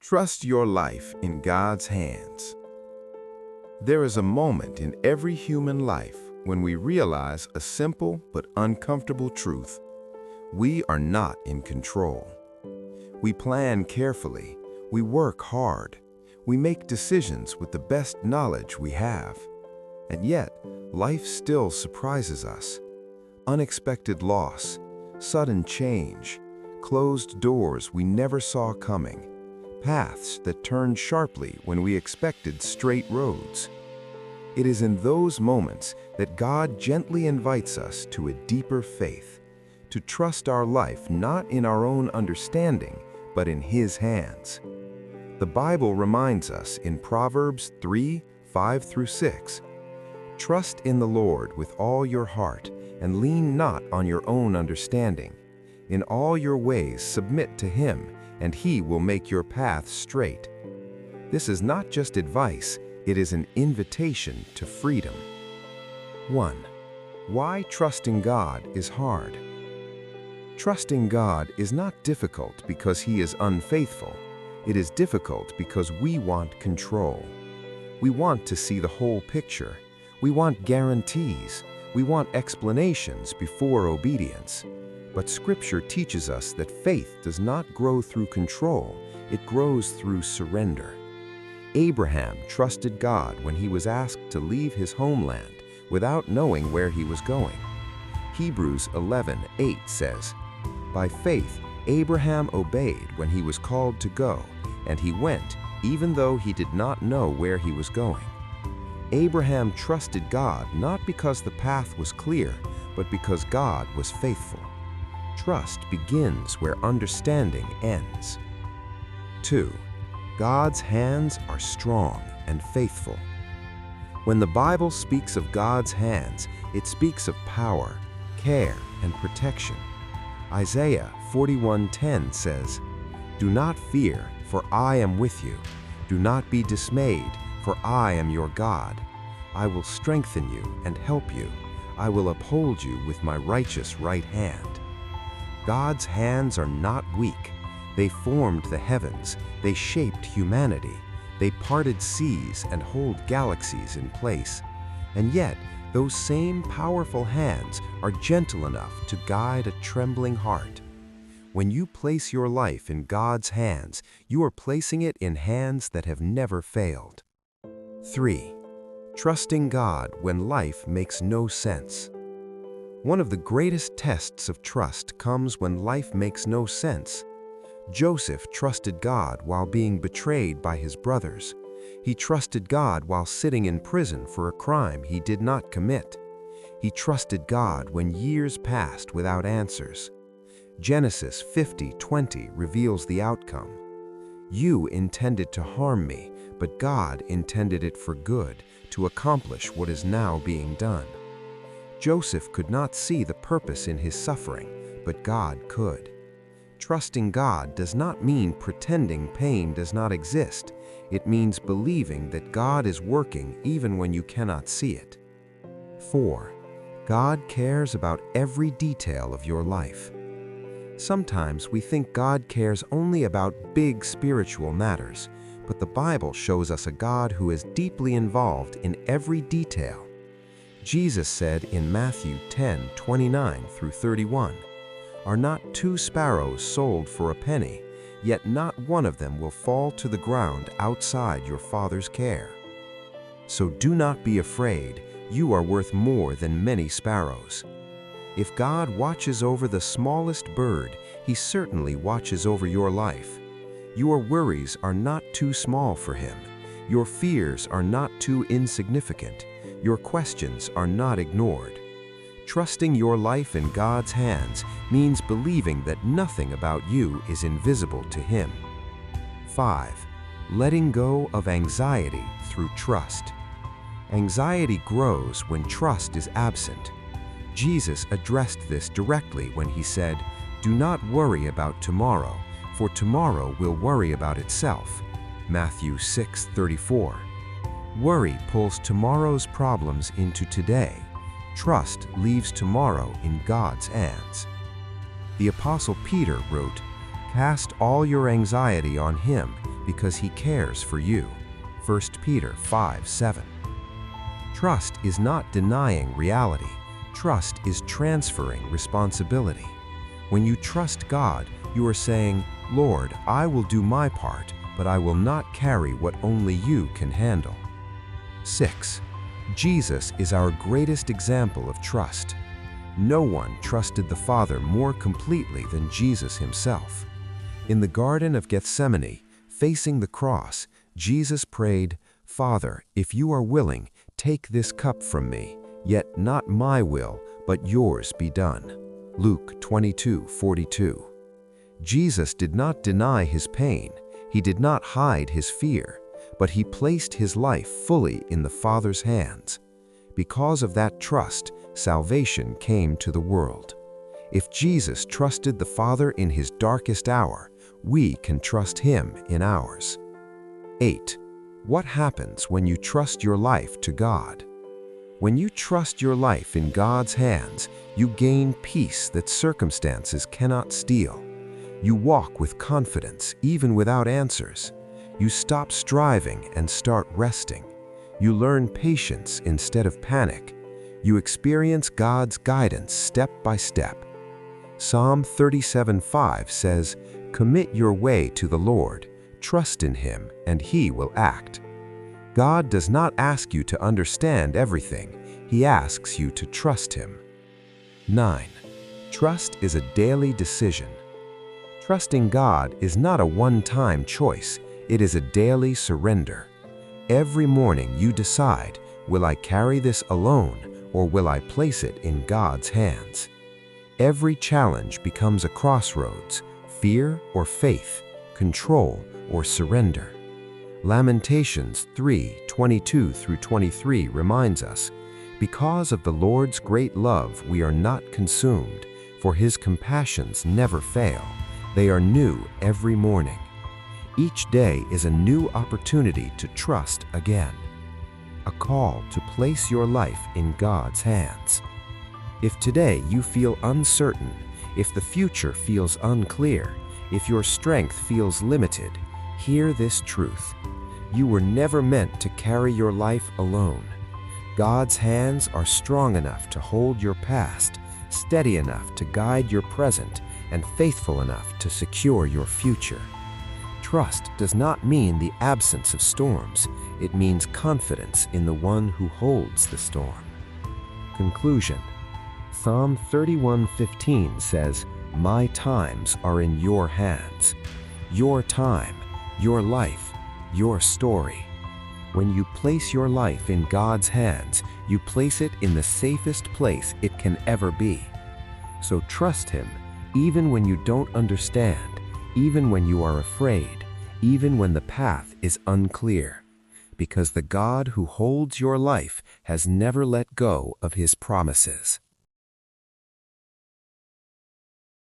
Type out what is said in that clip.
Trust your life in God's hands. There is a moment in every human life when we realize a simple but uncomfortable truth. We are not in control. We plan carefully, we work hard, we make decisions with the best knowledge we have. And yet, life still surprises us. Unexpected loss, sudden change, closed doors we never saw coming, paths that turned sharply when we expected straight roads. It is in those moments that God gently invites us to a deeper faith, to trust our life not in our own understanding, but in His hands. The Bible reminds us in Proverbs 3:5-6, "Trust in the Lord with all your heart, and lean not on your own understanding. In all your ways submit to Him, and He will make your paths straight." This is not just advice, it is an invitation to freedom. 1. Why trusting God is hard. Trusting God is not difficult because He is unfaithful. It is difficult because we want control. We want to see the whole picture. We want guarantees. We want explanations before obedience. But Scripture teaches us that faith does not grow through control, it grows through surrender. Abraham trusted God when he was asked to leave his homeland without knowing where he was going. Hebrews 11:8 says, "By faith, Abraham obeyed when he was called to go, and he went, even though he did not know where he was going." Abraham trusted God not because the path was clear, but because God was faithful. Trust begins where understanding ends. 2. God's hands are strong and faithful. When the Bible speaks of God's hands, it speaks of power, care, and protection. Isaiah 41:10 says, "Do not fear, for I am with you. Do not be dismayed, for I am your God. I will strengthen you and help you. I will uphold you with my righteous right hand." God's hands are not weak. They formed the heavens, they shaped humanity, they parted seas and hold galaxies in place. And yet, those same powerful hands are gentle enough to guide a trembling heart. When you place your life in God's hands, you are placing it in hands that have never failed. 3. Trusting God when life makes no sense. One of the greatest tests of trust comes when life makes no sense. Joseph trusted God while being betrayed by his brothers. He trusted God while sitting in prison for a crime he did not commit. He trusted God when years passed without answers. Genesis 50:20 reveals the outcome. "You intended to harm me, but God intended it for good, to accomplish what is now being done." Joseph could not see the purpose in his suffering, but God could. Trusting God does not mean pretending pain does not exist. It means believing that God is working even when you cannot see it. 4. God cares about every detail of your life. Sometimes we think God cares only about big spiritual matters, but the Bible shows us a God who is deeply involved in every detail. Jesus said in Matthew 10:29-31, "Are not 2 sparrows sold for a penny? Yet not one of them will fall to the ground outside your Father's care. So do not be afraid, you are worth more than many sparrows." If God watches over the smallest bird, He certainly watches over your life. Your worries are not too small for Him. Your fears are not too insignificant. Your questions are not ignored. Trusting your life in God's hands means believing that nothing about you is invisible to Him. 5. Letting go of anxiety through trust. Anxiety grows when trust is absent. Jesus addressed this directly when He said, "Do not worry about tomorrow, for tomorrow will worry about itself." Matthew 6:34. Worry pulls tomorrow's problems into today. Trust leaves tomorrow in God's hands. The Apostle Peter wrote, "Cast all your anxiety on Him because He cares for you. 1 Peter 5:7. Trust is not denying reality. Trust is transferring responsibility. When you trust God, you are saying, "Lord, I will do my part, but I will not carry what only you can handle." 6. Jesus is our greatest example of trust. No one trusted the Father more completely than Jesus Himself. In the Garden of Gethsemane, facing the cross, Jesus prayed, "Father, if you are willing, take this cup from me, yet not my will, but yours be done." Luke 22:42. Jesus did not deny His pain. He did not hide His fear, but He placed His life fully in the Father's hands. Because of that trust, salvation came to the world. If Jesus trusted the Father in His darkest hour, we can trust Him in ours. 8. What happens when you trust your life to God? When you trust your life in God's hands, you gain peace that circumstances cannot steal. You walk with confidence even without answers. You stop striving and start resting. You learn patience instead of panic. You experience God's guidance step by step. Psalm 37:5 says, "Commit your way to the Lord, trust in Him, and He will act." God does not ask you to understand everything. He asks you to trust Him. 9. Trust is a daily decision. Trusting God is not a one-time choice. It is a daily surrender. Every morning you decide, will I carry this alone, or will I place it in God's hands? Every challenge becomes a crossroads, fear or faith, control or surrender. Lamentations 3:22-23 reminds us, "Because of the Lord's great love we are not consumed, for His compassions never fail. They are new every morning." Each day is a new opportunity to trust again. A call to place your life in God's hands. If today you feel uncertain, if the future feels unclear, if your strength feels limited, hear this truth. You were never meant to carry your life alone. God's hands are strong enough to hold your past, steady enough to guide your present, and faithful enough to secure your future. Trust does not mean the absence of storms. It means confidence in the one who holds the storm. Conclusion. Psalm 31:15 says, "My times are in your hands." Your time, your life, your story. When you place your life in God's hands, you place it in the safest place it can ever be. So trust Him, even when you don't understand, even when you are afraid, even when the path is unclear, because the God who holds your life has never let go of His promises.